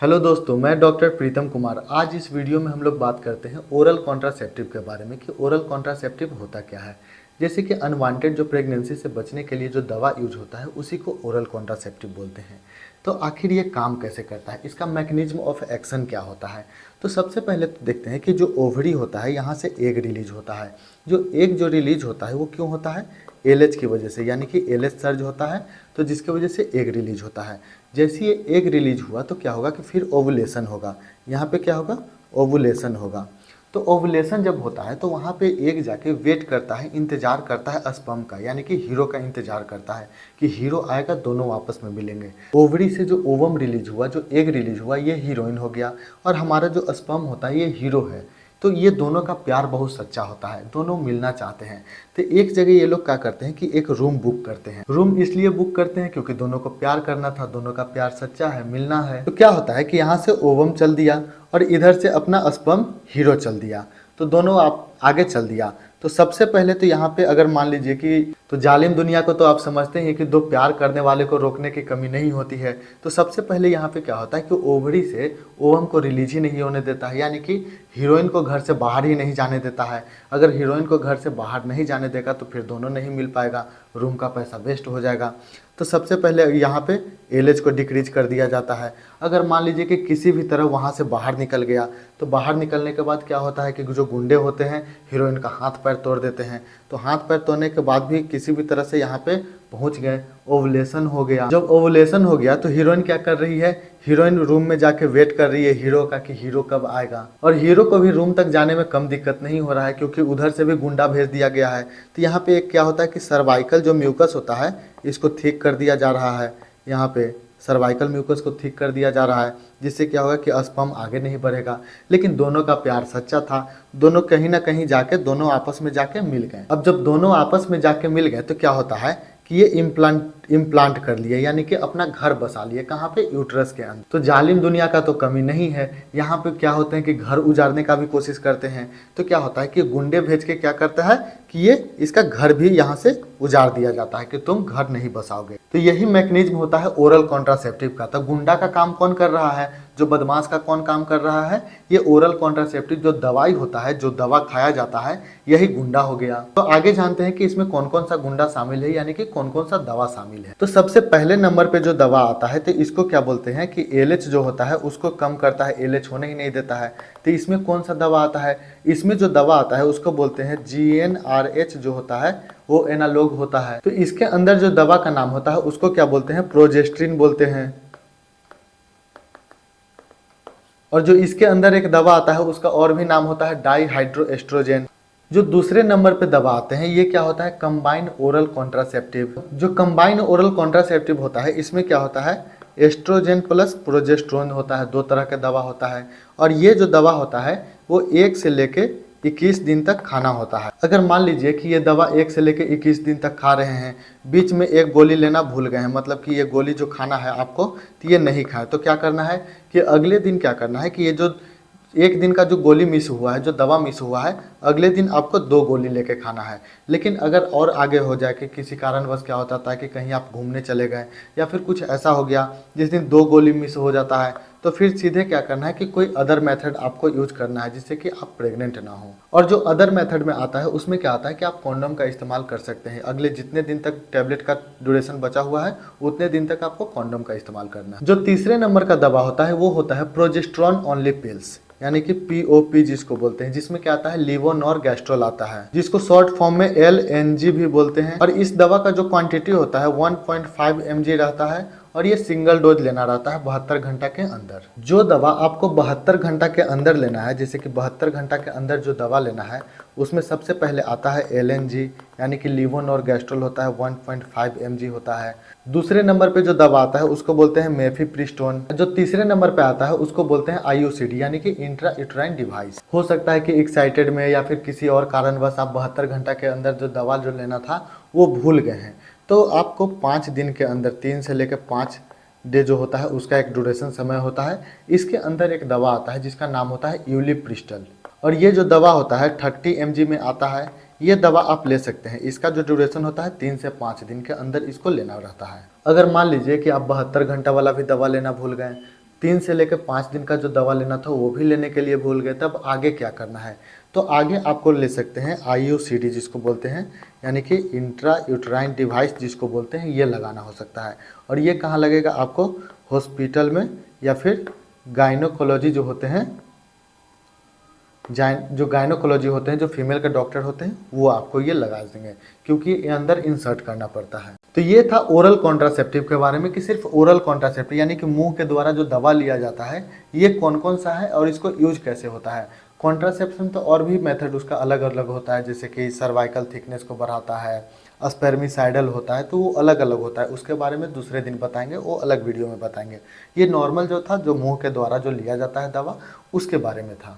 Hello दोस्तों, मैं doctor Pritam Kumar. आज इस वीडियो में हम लोग बात करते हैं ओरल कॉन्ट्रासेप्टिव के बारे में कि ओरल कॉन्ट्रासेप्टिव होता क्या है। जैसे कि अनवांटेड जो प्रेगनेंसी से बचने के लिए जो दवा यूज होता है उसी को ओरल कॉन्ट्रासेप्टिव बोलते हैं। तो आखिर ये काम कैसे करता है, इसका मैकेनिज्म ऑफ एक्शन क्या होता है। तो सबसे पहले तो देखते हैं कि जो ओवरी होता है यहाँ से एग रिलीज होता है। जो एग जो रिलीज होता है वो क्यों होता है, एलएच की वजह से, यानी कि एलएच सर्ज होता है तो जिसकी वजह से एग रिलीज होता है। जैसे ये एग रिलीज हुआ तो क्या होगा कि फिर ओवुलेशन होगा। यहाँ पे क्या होगा, ओवुलेशन होगा। तो ओवुलेशन जब होता है तो वहाँ पे एग जाके वेट करता है, इंतजार करता है स्पर्म का, यानी कि हीरो का इंतजार करता है कि हीरो आएगा, दोनों आपस में मिलेंगे। ओवरी से जो ओवम रिलीज हुआ, जो एग रिलीज हुआ, ये हीरोइन हो गया और हमारा जो स्पर्म होता है ये हीरो है। तो ये दोनों का प्यार बहुत सच्चा होता है, दोनों मिलना चाहते हैं। तो एक जगह ये लोग क्या करते हैं कि एक रूम बुक करते हैं। रूम इसलिए बुक करते हैं क्योंकि दोनों को प्यार करना था, दोनों का प्यार सच्चा है, मिलना है। तो क्या होता है कि यहाँ से ओवम चल दिया और इधर से अपना स्पर्म हीरो चल दिया, तो दोनों आप आगे चल दिया। तो सबसे पहले तो यहाँ पे अगर मान लीजिए कि तो जालिम दुनिया को तो आप समझते हैं कि दो प्यार करने वाले को रोकने की कमी नहीं होती है। तो सबसे पहले यहाँ पे क्या होता है कि ओवरी से ओवम को रिलीज ही नहीं होने देता है, यानी कि हीरोइन को घर से बाहर ही नहीं जाने देता है। अगर हीरोइन को घर से बाहर नहीं जाने देगा तो फिर दोनों नहीं मिल पाएगा, रूम का पैसा वेस्ट हो जाएगा। तो सबसे पहले यहाँ पे एलएच को डिक्रीज कर दिया जाता है। अगर मान लीजिए कि किसी भी तरह वहाँ से बाहर निकल गया तो बाहर निकलने के बाद क्या होता है कि जो गुंडे होते हैं हीरोइन का हाथ पैर तोड़ देते हैं। तो हाथ पैर तोड़ने के बाद भी किसी भी तरह से यहाँ पे पहुँच गए, ओवुलेशन हो गया। जब ओवुलेशन हो गया तो हीरोइन क्या कर रही है, हीरोइन रूम में जाके वेट कर रही है हीरो का कि हीरो कब आएगा। और हीरो को भी रूम तक जाने में कम दिक्कत नहीं हो रहा है क्योंकि उधर से भी गुंडा भेज दिया गया है। तो यहाँ पे एक क्या होता है कि सर्वाइकल जो म्यूकस होता है इसको ठीक कर दिया जा रहा है। यहाँ पे सर्वाइकल म्यूकस को ठीक कर दिया जा रहा है, जिससे क्या होगा कि स्पर्म आगे नहीं बढ़ेगा। लेकिन दोनों का प्यार सच्चा था, दोनों कहीं ना कहीं जाके दोनों आपस में जाके मिल गए। अब जब दोनों आपस में जाके मिल गए तो क्या होता है कि ये इम्प्लांट कर लिए, यानी कि अपना घर बसा लिए। कहाँ पे, यूट्रस के अंदर। तो जालिम दुनिया का तो कमी नहीं है, यहाँ पे क्या होते हैं कि घर उजाड़ने का भी कोशिश करते हैं। तो क्या होता है कि गुंडे भेज के क्या करता है कि ये इसका घर भी यहाँ से उजाड़ दिया जाता है कि तुम घर नहीं बसाओगे। तो यही मैकेनिज्म होता है ओरल कॉन्ट्रासेप्टिव का। तो गुंडा का काम कौन कर रहा है, जो बदमाश का कौन काम कर रहा है, ये ओरल कॉन्ट्रासेप्टिव जो दवाई होता है, जो दवा खाया जाता है, यही गुंडा हो गया। तो आगे जानते हैं कि इसमें कौन कौन सा गुंडा शामिल है, यानी कि कौन कौन सा दवा शामिल है। तो सबसे पहले नंबर पे जो दवा आता है तो इसको क्या बोलते हैं कि एलएच जो होता है उसको कम करता है, एलएच होने ही नहीं देता है। तो इसमें कौन सा दवा आता है, इसमें जो दवा आता है उसको बोलते हैं GnRH जो होता है वो एनालॉग होता है। तो इसके अंदर जो दवा का नाम होता है उसको क्या बोलते हैं, प्रोजेस्ट्रिन बोलते हैं। और जो इसके अंदर एक दवा आता है उसका और भी नाम होता है डाईहाइड्रोएस्ट्रोजन। जो दूसरे नंबर पे दवा आते हैं ये क्या होता है, कंबाइन ओरल कॉन्ट्रासेप्टिव। जो कंबाइन ओरल कॉन्ट्रासेप्टिव होता है इसमें क्या होता है, एस्ट्रोजन प्लस प्रोजेस्ट्रोन होता है, दो तरह का दवा होता है। और ये जो दवा होता है वो 1 से लेके 21 दिन तक खाना होता है। अगर मान लीजिए कि ये दवा 1 से लेके 21 दिन तक खा रहे हैं, बीच में एक गोली लेना भूल गए हैं, मतलब कि ये गोली जो खाना है आपको तो ये नहीं खाए, तो क्या करना है कि अगले दिन क्या करना है कि ये जो 1 दिन का जो गोली मिस हुआ है, जो दवा मिस हुआ है, अगले दिन आपको 2 गोली लेके खाना है। लेकिन अगर और आगे हो जाए कि किसी कारणवश क्या होता है कि कहीं आप घूमने चले गए या फिर कुछ ऐसा हो गया जिस दिन 2 गोली मिस हो जाता है, तो फिर सीधे क्या करना है कि कोई अदर मेथड आपको यूज करना है जिससे कि आप प्रेग्नेंट ना हो। और जो अदर मेथड में आता है उसमें क्या आता है कि आप कॉन्डोम का इस्तेमाल कर सकते हैं। अगले जितने दिन तक टैबलेट का ड्यूरेशन बचा हुआ है उतने दिन तक आपको कॉन्डोम का इस्तेमाल करना है। जो तीसरे नंबर का दवा होता है वो होता है प्रोजेस्टेरॉन ओनली पिल्स, यानी कि POP जिसको बोलते हैं, जिसमें क्या आता है लेवोनॉर्गेस्ट्रॉल आता है, जिसको शॉर्ट फॉर्म में LNG भी बोलते हैं। और इस दवा का जो क्वांटिटी होता है 1.5 mg रहता है और ये सिंगल डोज लेना रहता है 72 घंटा के अंदर। जो दवा आपको 72 घंटा के अंदर लेना है, जैसे कि 72 घंटा के अंदर जो दवा लेना है उसमें सबसे पहले आता है LNG, यानी कि लेवोनॉर्गेस्ट्रॉल होता है 1.5 mg होता है। दूसरे नंबर पे जो दवा आता है उसको बोलते हैं मेफिप्रिस्टोन। जो तीसरे नंबर पे आता है उसको बोलते हैं IUCD, यानी कि इंट्रा यूट्राइन डिवाइस। हो सकता है कि एक्साइटेड में या फिर किसी और कारणवश आप 72 घंटा के अंदर जो दवा जो लेना था वो भूल गए हैं, तो आपको 5 दिन के अंदर, 3 से लेकर 5 डे जो होता है उसका एक ड्यूरेशन समय होता है। इसके अंदर एक दवा आता है जिसका नाम होता है यूलिप्रिस्टल, और ये जो दवा होता है 30 mg में आता है। ये दवा आप ले सकते हैं, इसका जो ड्यूरेशन होता है 3 से 5 दिन के अंदर इसको लेना रहता है। अगर मान लीजिए कि आप 72 घंटा वाला भी दवा लेना भूल गए 3 से लेकर 5 दिन का जो दवा लेना था वो भी लेने के लिए भूल गए, तब आगे क्या करना है? तो आगे आपको ले सकते हैं IUCD जिसको बोलते हैं, यानी कि इंट्रा यूट्राइन डिवाइस जिसको बोलते हैं, ये लगाना हो सकता है। और ये कहाँ लगेगा आपको? हॉस्पिटल में या फिर गायनोकोलॉजी जो होते हैं, जो गायनोकोलॉजी होते हैं, जो फीमेल के डॉक्टर होते हैं, वो आपको ये लगा देंगे, क्योंकि ये अंदर इंसर्ट करना पड़ता है। तो ये था ओरल कॉन्ट्रासेप्टिव के बारे में कि सिर्फ ओरल कॉन्ट्रासेप्टिव यानी कि मुंह के द्वारा जो दवा लिया जाता है ये कौन कौन सा है और इसको यूज कैसे होता है। कॉन्ट्रासेप्शन तो और भी मेथड उसका अलग अलग होता है, जैसे कि सर्वाइकल थिकनेस को बढ़ाता है, स्पर्मिसाइडल होता है, तो वो अलग अलग होता है। उसके बारे में दूसरे दिन बताएंगे, वो अलग वीडियो में बताएंगे। ये नॉर्मल जो था, जो मुंह के द्वारा जो लिया जाता है दवा, उसके बारे में था।